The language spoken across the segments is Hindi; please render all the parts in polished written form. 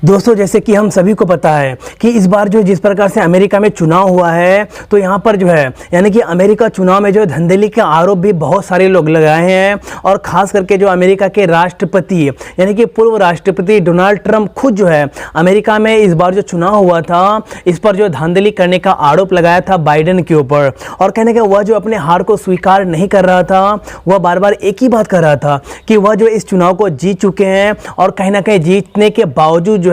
दोस्तों, जैसे कि हम सभी को पता है कि इस बार जो जिस प्रकार से अमेरिका में चुनाव हुआ है, तो यहाँ पर जो है यानी कि अमेरिका चुनाव में जो धांधली के आरोप भी बहुत सारे लोग लगाए हैं। और ख़ास करके जो अमेरिका के राष्ट्रपति यानी कि पूर्व राष्ट्रपति डोनाल्ड ट्रंप खुद जो है अमेरिका में इस बार जो चुनाव हुआ था, इस पर जो धांधली करने का आरोप लगाया था बाइडेन के ऊपर। और कहने का वह जो अपने हार को स्वीकार नहीं कर रहा था, वह बार बार एक ही बात कर रहा था कि वह जो इस चुनाव को जीत चुके हैं और कहीं ना कहीं जीतने के बावजूद जो है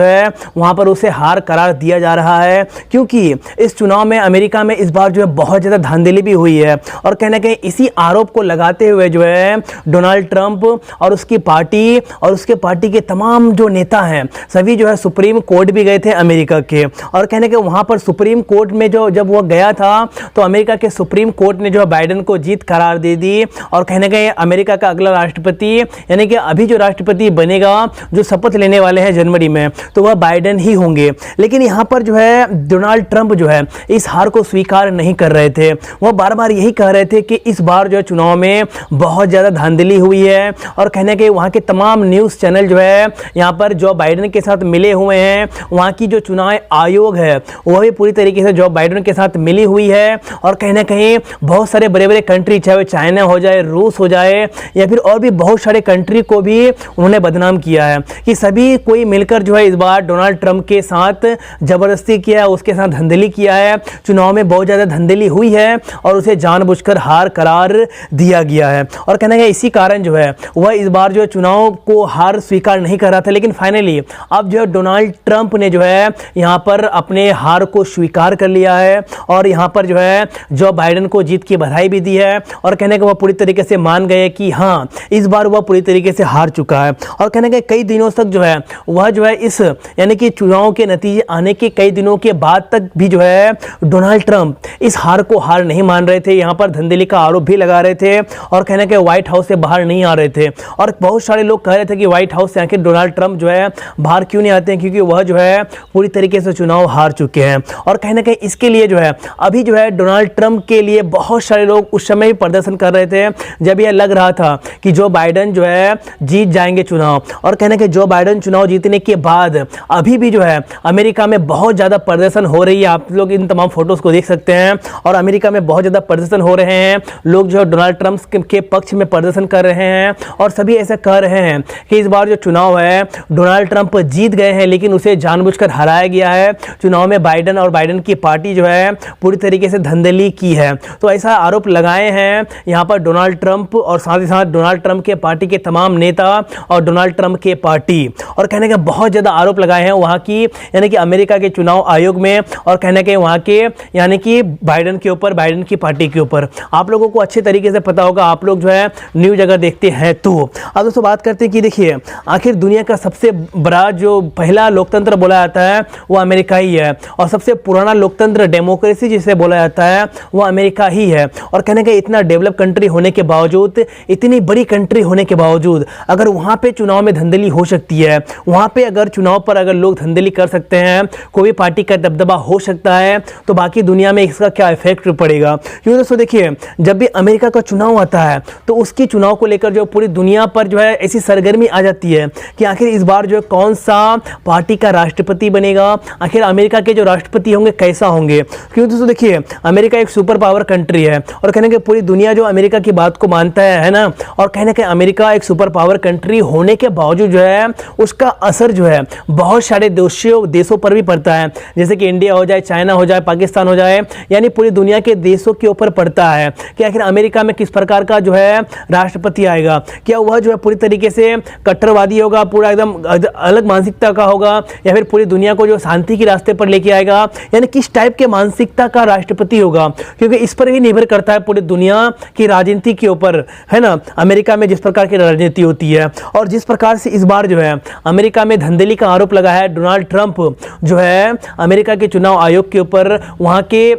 वहां पर उसे हार करार दिया जा रहा है, क्योंकि इस चुनाव में अमेरिका में इस बार जो है बहुत ज़्यादा धांधली भी हुई है। और कहीं ना कहीं इसी आरोप को लगाते हुए जो है डोनाल्ड ट्रंप और उसकी पार्टी और उसके पार्टी के तमाम जो नेता हैं सभी जो है सुप्रीम कोर्ट भी गए थे अमेरिका के। और कहने के वहां पर सुप्रीम कोर्ट में जो जब वह गया था तो अमेरिका के सुप्रीम कोर्ट ने जो है बाइडेन को जीत करार दे दी। और कहने के अमेरिका का अगला राष्ट्रपति यानी कि अभी जो राष्ट्रपति बनेगा, जो शपथ लेने वाले हैं जनवरी में, तो वह बाइडेन ही होंगे। लेकिन यहाँ पर जो है डोनाल्ड ट्रंप जो है इस हार को स्वीकार नहीं कर रहे थे। वह बार बार यही कह रहे थे कि इस बार जो है चुनाव में बहुत ज़्यादा धांधली हुई है। और कहने के वहाँ के तमाम न्यूज़ चैनल जो है यहाँ पर जो बाइडेन के साथ मिले हुए हैं, वहाँ की जो चुनाव आयोग है वह भी पूरी तरीके से जो बाइडेन के साथ मिली हुई है। और कहीं ना कहीं बहुत सारे बड़े बड़े कंट्री, चाहे वो चाइना हो जाए, रूस हो जाए या फिर और भी बहुत सारे कंट्री को भी उन्होंने बदनाम किया है कि सभी कोई मिलकर जो है इस बार डोनाल्ड ट्रंप के साथ जबरदस्ती किया है, उसके साथ धांधली किया है। चुनाव में बहुत ज़्यादा धांधली हुई है और उसे जानबूझकर हार करार दिया गया है। और कहना है इसी कारण जो है वह इस बार जो चुनाव को हार स्वीकार नहीं कर रहा था। लेकिन फाइनली अब जो है डोनाल्ड ट्रंप ने जो है यहाँ पर अपने हार को स्वीकार कर लिया है और यहाँ पर जो है जो बाइडेन को जीत की बधाई भी दी है। और कहने का वह पूरी तरीके से मान गए कि हाँ, इस बार वह पूरी तरीके से हार चुका है। और कहने के कई दिनों तक जो है वह जो है इस यानी कि चुनाव के नतीजे आने के कई दिनों के बाद तक भी जो है डोनाल्ड ट्रंप इस हार को हार नहीं मान रहे थे। यहाँ पर धांधली का आरोप भी लगा रहे थे और कहने के व्हाइट हाउस से बाहर नहीं आ रहे थे। और बहुत सारे लोग कह रहे थे कि व्हाइट हाउस से आखिर डोनाल्ड ट्रंप जो है बाहर क्यों नहीं आते हैं, क्योंकि वह जो है पूरी तरीके से चुनाव हार चुके हैं। और कहीं ना कहीं इसके लिए जो है अभी जो है डोनाल्ड ट्रंप के लिए बहुत सारे लोग उस समय भी प्रदर्शन कर रहे थे जब यह लग रहा था कि जो बाइडेन जो है जीत जाएंगे चुनाव। और कहने के जो बाइडेन चुनाव जीतने के बाद अभी भी जो है अमेरिका में बहुत ज़्यादा प्रदर्शन हो रही है। आप लोग इन तमाम फोटोज़ को देख सकते हैं और अमेरिका में बहुत ज़्यादा प्रदर्शन हो रहे हैं। लोग जो है डोनाल्ड ट्रंप के पक्ष में प्रदर्शन कर रहे हैं और सभी ऐसा कह रहे हैं कि इस बार जो चुनाव है डोनाल्ड ट्रंप जीत गए हैं, लेकिन उसे जानबूझकर हराया गया है। चुनाव में बाइडेन और बाइडेन की पार्टी जो है पूरी तरीके से धांधली की है। तो ऐसा आरोप लगाए हैं यहाँ पर डोनाल्ड ट्रंप और साथ ही साथ डोनाल्ड ट्रंप के पार्टी के तमाम नेता और डोनाल्ड ट्रंप के पार्टी। और कहने के बहुत ज़्यादा आरोप लगाए हैं वहाँ की यानी कि अमेरिका के चुनाव आयोग में और कहने के वहाँ के यानी कि बाइडेन के ऊपर, बाइडेन की पार्टी के ऊपर। आप लोगों को अच्छे तरीके से पता होगा, आप लोग जो है न्यूज़ अगर देखते हैं तो। अब दोस्तों बात करते हैं कि देखिए आखिर दुनिया का सबसे बड़ा जो पहला लोकतंत्र बोला जाता है वो अमेरिका ही है और सबसे पुराना लोकतंत्र डेमोक्रेसी जिसे बोला जाता है वो अमेरिका ही है। और कहने का इतना डेवलप कंट्री होने के बावजूद, इतनी बड़ी कंट्री होने के बावजूद अगर वहाँ पे चुनाव में धांधली हो सकती है, वहाँ पे अगर चुनाव पर अगर लोग धांधली कर सकते हैं, कोई भी पार्टी का दबदबा हो सकता है, तो बाकी दुनिया में इसका क्या इफेक्ट पड़ेगा। क्योंकि दोस्तों देखिए जब भी अमेरिका का चुनाव आता है तो उसकी चुनाव को लेकर जो पूरी दुनिया पर जो है ऐसी सरगर्मी आ जाती है कि आखिर इस बार जो है कौन सा पार्टी का राष्ट्रपति बनेगा, आखिर अमेरिका के जो राष्ट्रपति होंगे कैसा होंगे। क्योंकि दोस्तों देखिए अमेरिका एक सुपर पावर कंट्री है और कहने के पूरी दुनिया जो अमेरिका की बात को मानता है ना। और कहने के अमेरिका एक सुपर पावर कंट्री होने के बावजूद जो है उसका असर जो है बहुत सारे देशों पर भी पड़ता है, जैसे कि इंडिया हो जाए, चाइना हो जाए, पाकिस्तान हो जाए, यानी पूरी दुनिया के देशों के ऊपर पड़ता है कि आखिर अमेरिका में किस प्रकार का जो है राष्ट्रपति आएगा। क्या वह जो है पूरी तरीके से कट्टरवादी होगा, पूरा एकदम अलग मानसिकता का होगा, या फिर पूरी दुनिया को जो शांति के रास्ते पर लेके आएगा, यानी किस टाइप के मानसिकता का राष्ट्रपति होगा। क्योंकि इस पर ही निर्भर करता है पूरी दुनिया की राजनीति के ऊपर, है ना। अमेरिका में जिस प्रकार की राजनीति होती है और जिस प्रकार से इस बार जो है अमेरिका में धांधली का आरोप लगा है डोनाल्ड ट्रंप जो है अमेरिका के चुनाव आयोग के ऊपर, वहाँ के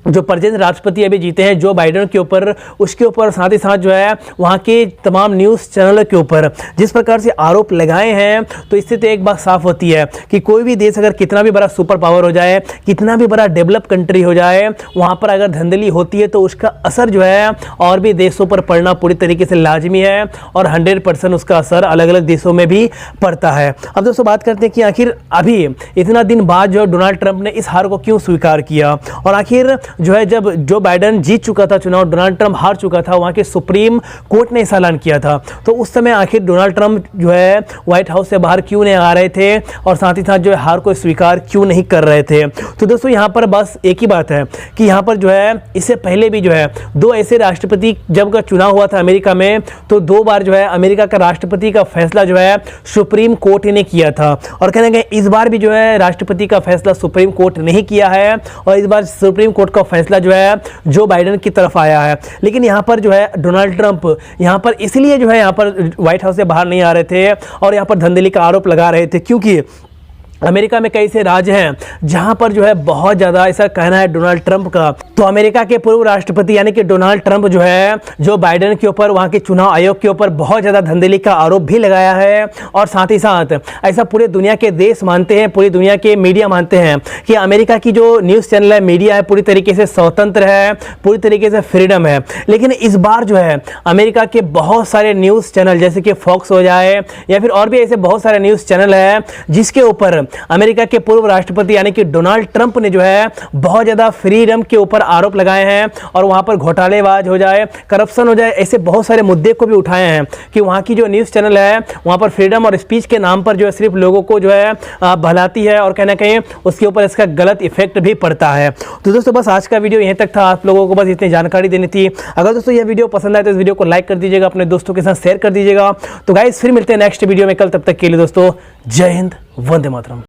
जो प्रेजेंट राष्ट्रपति अभी जीते हैं जो बाइडेन के ऊपर, उसके ऊपर साथ ही साथ जो है वहाँ के तमाम न्यूज़ चैनलों के ऊपर जिस प्रकार से आरोप लगाए हैं, तो इससे तो एक बात साफ होती है कि कोई भी देश अगर कितना भी बड़ा सुपर पावर हो जाए, कितना भी बड़ा डेवलप कंट्री हो जाए, वहाँ पर अगर धांधली होती है तो उसका असर जो है और भी देशों पर पड़ना पूरी तरीके से लाजमी है और 100% उसका असर अलग अलग देशों में भी पड़ता है। अब दोस्तों बात करते हैं कि आखिर अभी इतना दिन बाद जो डोनाल्ड ट्रंप ने इस हार को क्यों स्वीकार किया, और आखिर जो है जब जो बाइडेन जीत चुका था चुनाव, डोनाल्ड ट्रंप हार चुका था, वहाँ के सुप्रीम कोर्ट ने इस ऐलान किया था, तो उस समय आखिर डोनाल्ड ट्रंप जो है व्हाइट हाउस से बाहर क्यों नहीं आ रहे थे और साथ ही साथ जो है हार को स्वीकार क्यों नहीं कर रहे थे। तो दोस्तों यहाँ पर बस एक ही बात है कि यहाँ पर जो है इससे पहले भी जो है 2 ऐसे राष्ट्रपति जब का चुनाव हुआ था अमेरिका में, तो 2 बार जो है अमेरिका का राष्ट्रपति का फैसला जो है सुप्रीम कोर्ट ने किया था, और कहने गए इस बार भी जो है राष्ट्रपति का फैसला सुप्रीम कोर्ट नहीं किया है और इस बार सुप्रीम कोर्ट का फैसला जो है जो बाइडेन की तरफ आया है। लेकिन यहाँ पर जो है डोनाल्ड ट्रंप यहाँ पर इसलिए जो है यहाँ पर व्हाइट हाउस से बाहर नहीं आ रहे थे और यहाँ पर धांधली का आरोप लगा रहे थे क्योंकि अमेरिका में कई से राज्य हैं जहां पर जो है बहुत ज़्यादा, ऐसा कहना है डोनाल्ड ट्रंप का, तो अमेरिका के पूर्व राष्ट्रपति यानी कि डोनाल्ड ट्रंप जो है जो बाइडेन के ऊपर, वहां के चुनाव आयोग के ऊपर बहुत ज़्यादा धांधली का आरोप भी लगाया है। और साथ ही साथ ऐसा पूरे दुनिया के देश मानते हैं, पूरी दुनिया के मीडिया मानते हैं कि अमेरिका की जो न्यूज़ चैनल है, मीडिया है, पूरी तरीके से स्वतंत्र है, पूरी तरीके से फ्रीडम है। लेकिन इस बार जो है अमेरिका के बहुत सारे न्यूज़ चैनल जैसे कि फॉक्स हो जाए या फिर और भी ऐसे बहुत सारे न्यूज़ चैनल है जिसके ऊपर अमेरिका के पूर्व राष्ट्रपति यानी कि डोनाल्ड ट्रंप ने जो है बहुत ज़्यादा फ्रीडम के ऊपर आरोप लगाए हैं और वहाँ पर घोटालेबाज हो जाए, करप्शन हो जाए, ऐसे बहुत सारे मुद्दे को भी उठाए हैं कि वहाँ की जो न्यूज़ चैनल है वहाँ पर फ्रीडम और स्पीच के नाम पर जो है सिर्फ लोगों को जो है बहलाती है और कहीं ना कहीं उसके ऊपर इसका गलत इफेक्ट भी पड़ता है। तो दोस्तों बस आज का वीडियो यहीं तक था, आप लोगों को बस इतनी जानकारी देनी थी। अगर दोस्तों यह वीडियो पसंद आए तो इस वीडियो को लाइक कर दीजिएगा, अपने दोस्तों के साथ शेयर कर दीजिएगा। तो गाइस फिर मिलते हैं नेक्स्ट वीडियो में कल, तब तक के लिए दोस्तों जय हिंद, वंदे मातरम।